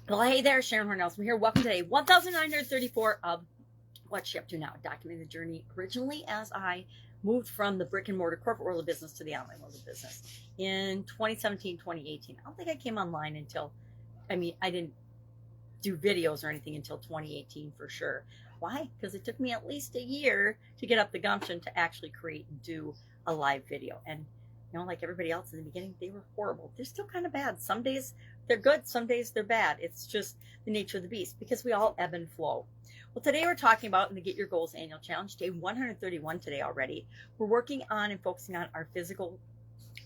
Well, hey there, Sharon Horne-Ellstrom here. Welcome to day 1934 of What's She Up To Now, documenting the journey originally as I moved from the brick and mortar corporate world of business to the online world of business in 2017, 2018. I don't think I came online until, I didn't do videos or anything until 2018 for sure. Why? Because it took me at least a year to get up the gumption to actually create and do a live video. And like everybody else in the beginning, they were horrible. They're still kind of bad. Some days they're good, some days they're bad. It's just the nature of the beast because we all ebb and flow. Well, today we're talking about in the Get Your Goals Annual Challenge, day 131 today already. We're working on and focusing on our physical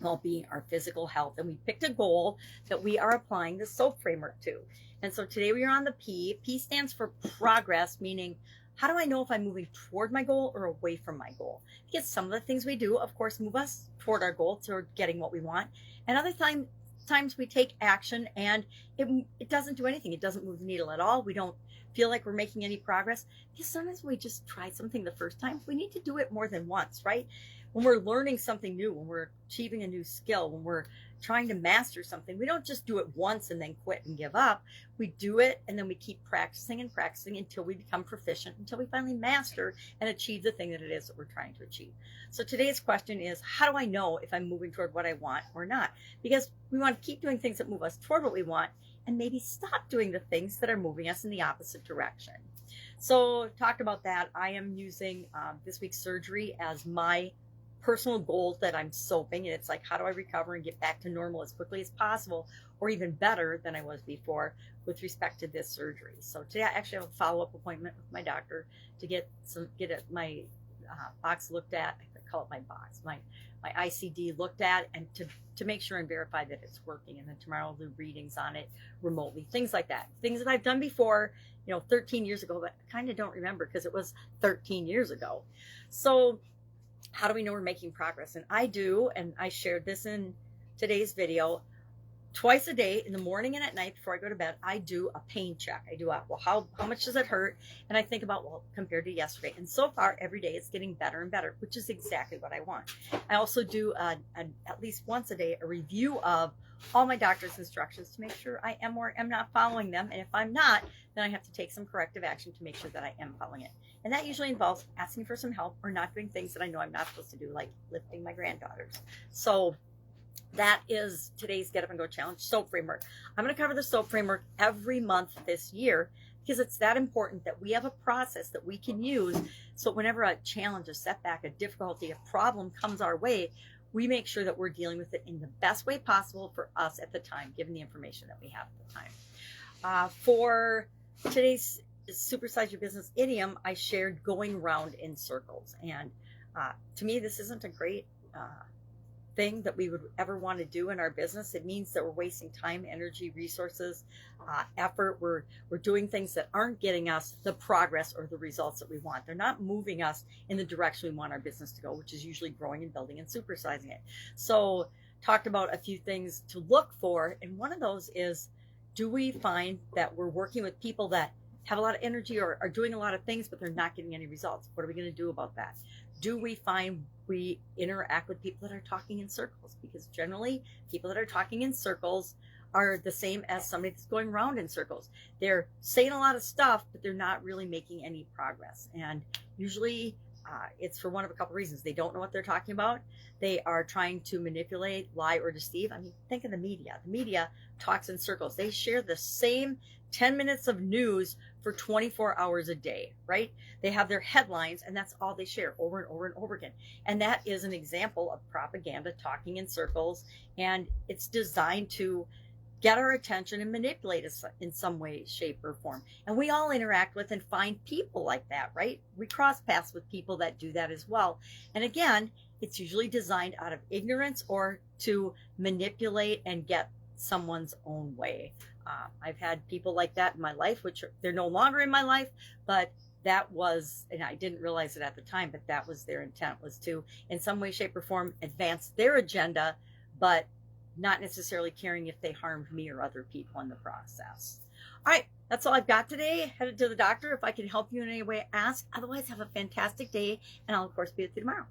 well-being, our physical health, and we picked a goal that we are applying the SOAP framework to. And so today we are on the P. P stands for progress, meaning how do I know if I'm moving toward my goal or away from my goal? Because some of the things we do, of course, move us toward our goal, toward getting what we want. And other times we take action and it doesn't do anything. It doesn't move the needle at all. We don't feel like we're making any progress because sometimes we just try something the first time. We need to do it more than once, right? When we're learning something new, when we're achieving a new skill, when we're trying to master something, we don't just do it once and then quit and give up. We do it and then we keep practicing and practicing until we become proficient, until we finally master and achieve the thing that it is that we're trying to achieve. So today's question is, how do I know if I'm moving toward what I want or not? Because we want to keep doing things that move us toward what we want and maybe stop doing the things that are moving us in the opposite direction. So talked about that. I am using this week's surgery as my personal goals that I'm soaping, and it's like, how do I recover and get back to normal as quickly as possible, or even better than I was before with respect to this surgery. So today I actually have a follow-up appointment with my doctor to get my box looked at. I call it my box, my ICD looked at, and to make sure and verify that it's working. And then tomorrow I'll do readings on it remotely, things like that, things that I've done before, 13 years ago, but I kind of don't remember because it was 13 years ago. So how do we know we're making progress? And I do, and I shared this in today's video, twice a day, in the morning and at night before I go to bed, I do a pain check. I do how much does it hurt? And I think about, compared to yesterday. And so far, every day it's getting better and better, which is exactly what I want. I also do at least once a day a review of all my doctor's instructions to make sure I am or am not following them. And if I'm not, then I have to take some corrective action to make sure that I am following it. And that usually involves asking for some help or not doing things that I know I'm not supposed to do, like lifting my granddaughters. So that is today's Get Up and Go Challenge SOAP framework. I'm going to cover the SOAP framework every month this year because it's that important that we have a process that we can use. So whenever a challenge, a setback, a difficulty, a problem comes our way, we make sure that we're dealing with it in the best way possible for us at the time, given the information that we have at the time. For today's Supersize Your Business idiom, I shared going round in circles. And to me, this isn't a great thing that we would ever want to do in our business. It means that we're wasting time, energy, resources, effort. We're doing things that aren't getting us the progress or the results that we want. They're not moving us in the direction we want our business to go, which is usually growing and building and supersizing it. So talked about a few things to look for. And one of those is, do we find that we're working with people that have a lot of energy or are doing a lot of things, but they're not getting any results? What are we going to do about that? Do we find we interact with people that are talking in circles? Because generally, people that are talking in circles are the same as somebody that's going around in circles. They're saying a lot of stuff, but they're not really making any progress. And usually it's for one of a couple reasons. They don't know what they're talking about. They are trying to manipulate, lie, or deceive. Think of the media. The media talks in circles. They share the same 10 minutes of news for 24 hours a day, right? They have their headlines and that's all they share over and over and over again. And that is an example of propaganda talking in circles, and it's designed to get our attention and manipulate us in some way, shape, or form. And we all interact with and find people like that, right? We cross paths with people that do that as well. And again, it's usually designed out of ignorance or to manipulate and get someone's own way. I've had people like that in my life, which they're no longer in my life, but that was, and I didn't realize it at the time, but that was their intent, was to, in some way, shape, or form, advance their agenda, but not necessarily caring if they harmed me or other people in the process. All right, that's all I've got today. Headed to the doctor. If I can help you in any way, ask. Otherwise, have a fantastic day, and I'll, of course, be with you tomorrow.